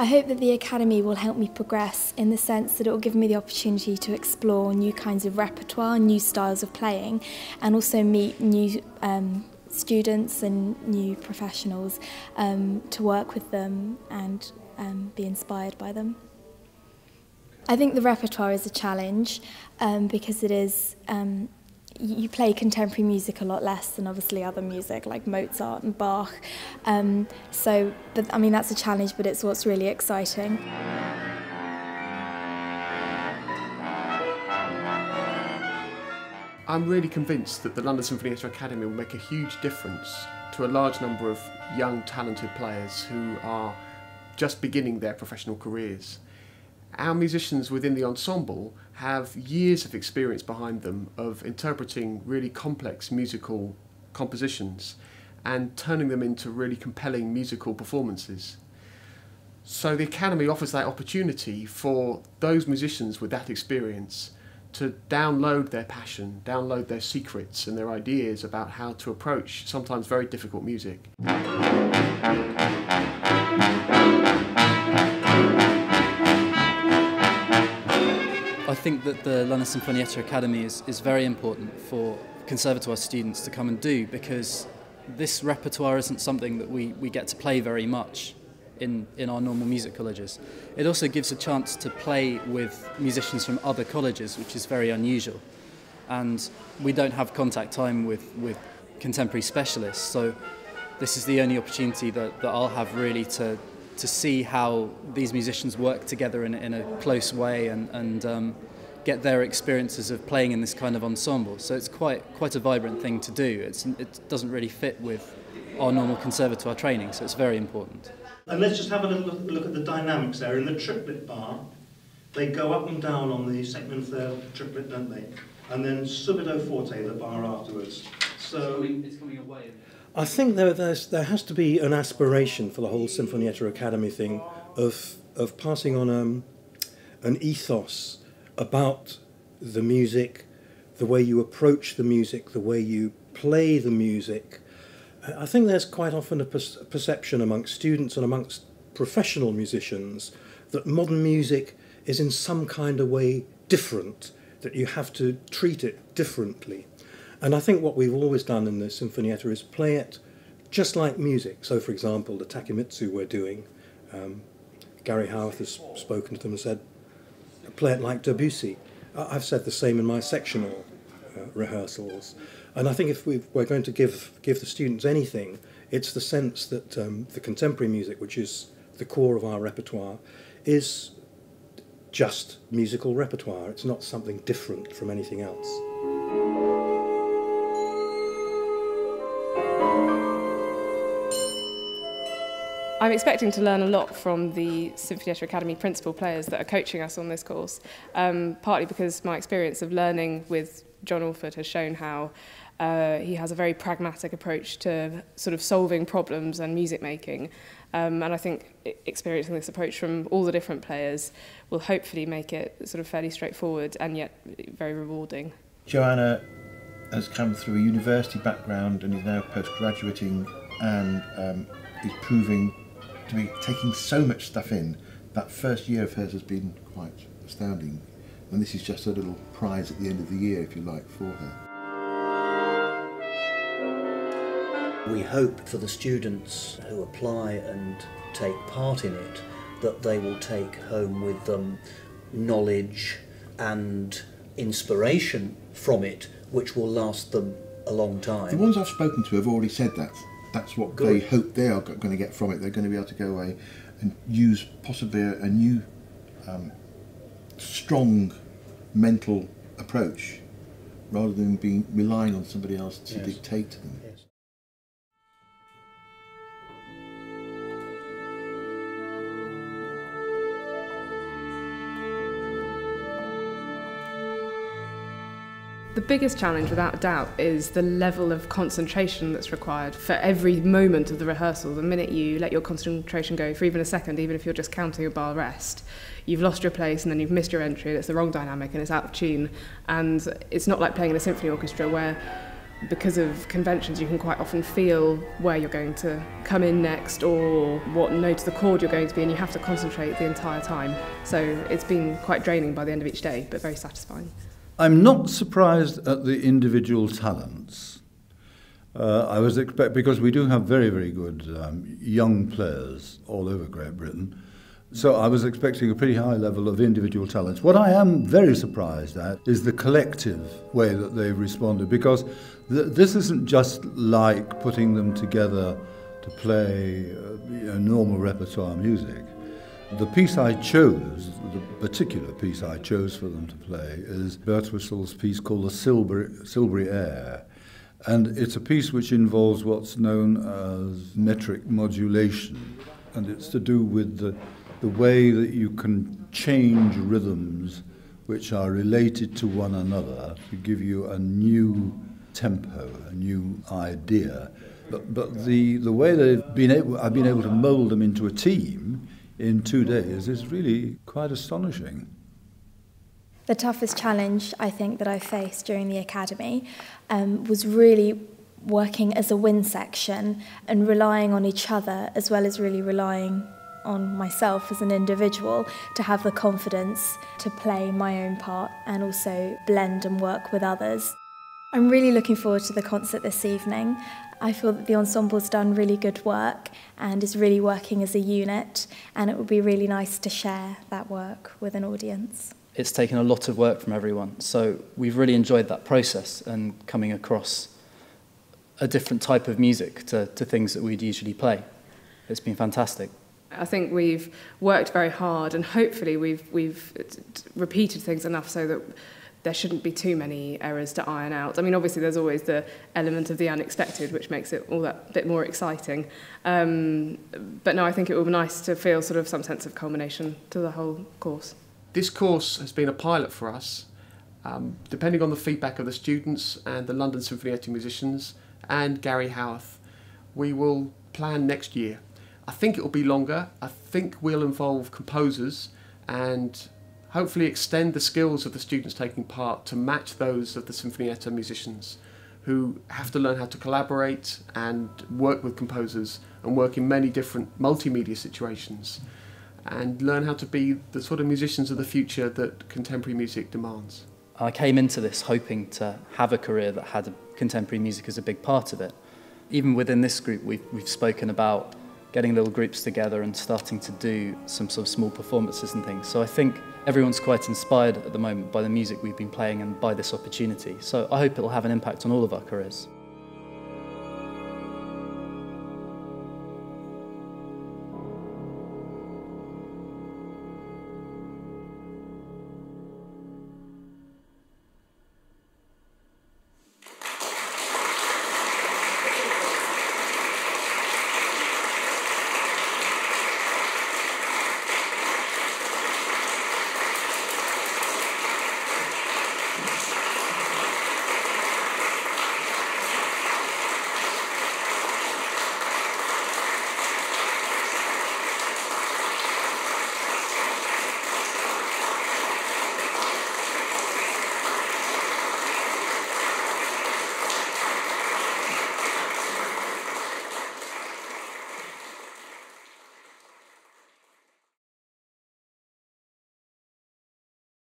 I hope that the Academy will help me progress in the sense that it will give me the opportunity to explore new kinds of repertoire, new styles of playing, and also meet new students and new professionals, to work with them and be inspired by them. I think the repertoire is a challenge because it is, you play contemporary music a lot less than obviously other music like Mozart and Bach. But I mean, that's a challenge, but it's what's really exciting. I'm really convinced that the London Sinfonietta Academy will make a huge difference to a large number of young, talented players who are just beginning their professional careers. Our musicians within the ensemble have years of experience behind them of interpreting really complex musical compositions and turning them into really compelling musical performances. So the Academy offers that opportunity for those musicians with that experience to download their passion, download their secrets and their ideas about how to approach sometimes very difficult music. I think that the London Sinfonietta Academy is very important for conservatoire students to come and do, because this repertoire isn't something that we get to play very much in our normal music colleges. It also gives a chance to play with musicians from other colleges, which is very unusual. And we don't have contact time with contemporary specialists, so this is the only opportunity that I'll have really to see how these musicians work together in a close way and get their experiences of playing in this kind of ensemble. So it's quite a vibrant thing to do. It doesn't really fit with our normal conservatoire training, so it's very important. And let's just have a little look at the dynamics there. In the triplet bar, they go up and down on the second and third triplet, don't they? And then subito forte, the bar afterwards. So it's coming away. I think there has to be an aspiration for the whole Sinfonietta Academy thing of passing on an ethos about the music, the way you approach the music, the way you play the music. I think there's quite often a perception amongst students and amongst professional musicians that modern music is in some kind of way different, that you have to treat it differently. And I think what we've always done in the Sinfonietta is play it just like music. So, for example, the Takemitsu we're doing, Gary Howarth has spoken to them and said, play it like Debussy. I've said the same in my sectional rehearsals. And I think if we're going to give the students anything, it's the sense that the contemporary music, which is the core of our repertoire, is just musical repertoire. It's not something different from anything else. I'm expecting to learn a lot from the Sinfonietta Academy principal players that are coaching us on this course, partly because my experience of learning with John Alford has shown how he has a very pragmatic approach to sort of solving problems and music making. And I think experiencing this approach from all the different players will hopefully make it sort of fairly straightforward and yet very rewarding. Joanna has come through a university background and is now postgraduating and is proving to be taking so much stuff in. That first year of hers has been quite astounding, and this is just a little prize at the end of the year, if you like, for her. We hope for the students who apply and take part in it that they will take home with them knowledge and inspiration from it, which will last them a long time. The ones I've spoken to have already said that. That's what they hope they are going to get from it. They're going to be able to go away and use possibly a new, strong mental approach, rather than relying on somebody else to dictate to them. Yes. The biggest challenge, without a doubt, is the level of concentration that's required for every moment of the rehearsal. The minute you let your concentration go for even a second, even if you're just counting a bar rest, you've lost your place and then you've missed your entry and it's the wrong dynamic and it's out of tune. And it's not like playing in a symphony orchestra where Because of conventions, you can quite often feel where you're going to come in next or what note of the chord you're going to be, and you have to concentrate the entire time. So it's been quite draining by the end of each day, but very satisfying. I'm not surprised at the individual talents. I was because we do have very, very good young players all over Great Britain. So I was expecting a pretty high level of individual talents. What I am very surprised at is the collective way that they've responded, because this isn't just like putting them together to play normal repertoire music. The piece I chose, the particular piece I chose for them to play, is Birtwistle's piece called the Silbury Air. And it's a piece which involves what's known as metric modulation, and it's to do with the way that you can change rhythms which are related to one another to give you a new tempo, a new idea. But the way I've been able to mould them into a team in 2 days is really quite astonishing. The toughest challenge I think that I faced during the academy was really working as a wind section and relying on each other, as well as really relying on myself as an individual to have the confidence to play my own part and also blend and work with others. I'm really looking forward to the concert this evening. I feel that the ensemble's done really good work and is really working as a unit, and it would be really nice to share that work with an audience. It's taken a lot of work from everyone, so we've really enjoyed that process and coming across a different type of music to things that we'd usually play. It's been fantastic. I think we've worked very hard, and hopefully we've repeated things enough so that there shouldn't be too many errors to iron out. I mean, obviously there's always the element of the unexpected, which makes it all that bit more exciting. But no, I think it will be nice to feel sort of some sense of culmination to the whole course. This course has been a pilot for us. Depending on the feedback of the students and the London Sinfonietta musicians and Gary Howarth, we will plan next year. I think it will be longer. I think we'll involve composers and hopefully extend the skills of the students taking part to match those of the Sinfonietta musicians, who have to learn how to collaborate and work with composers and work in many different multimedia situations and learn how to be the sort of musicians of the future that contemporary music demands. I came into this hoping to have a career that had contemporary music as a big part of it. Even within this group, we've spoken about getting little groups together and starting to do some sort of small performances and things. So I think everyone's quite inspired at the moment by the music we've been playing and by this opportunity. So I hope it'll have an impact on all of our careers.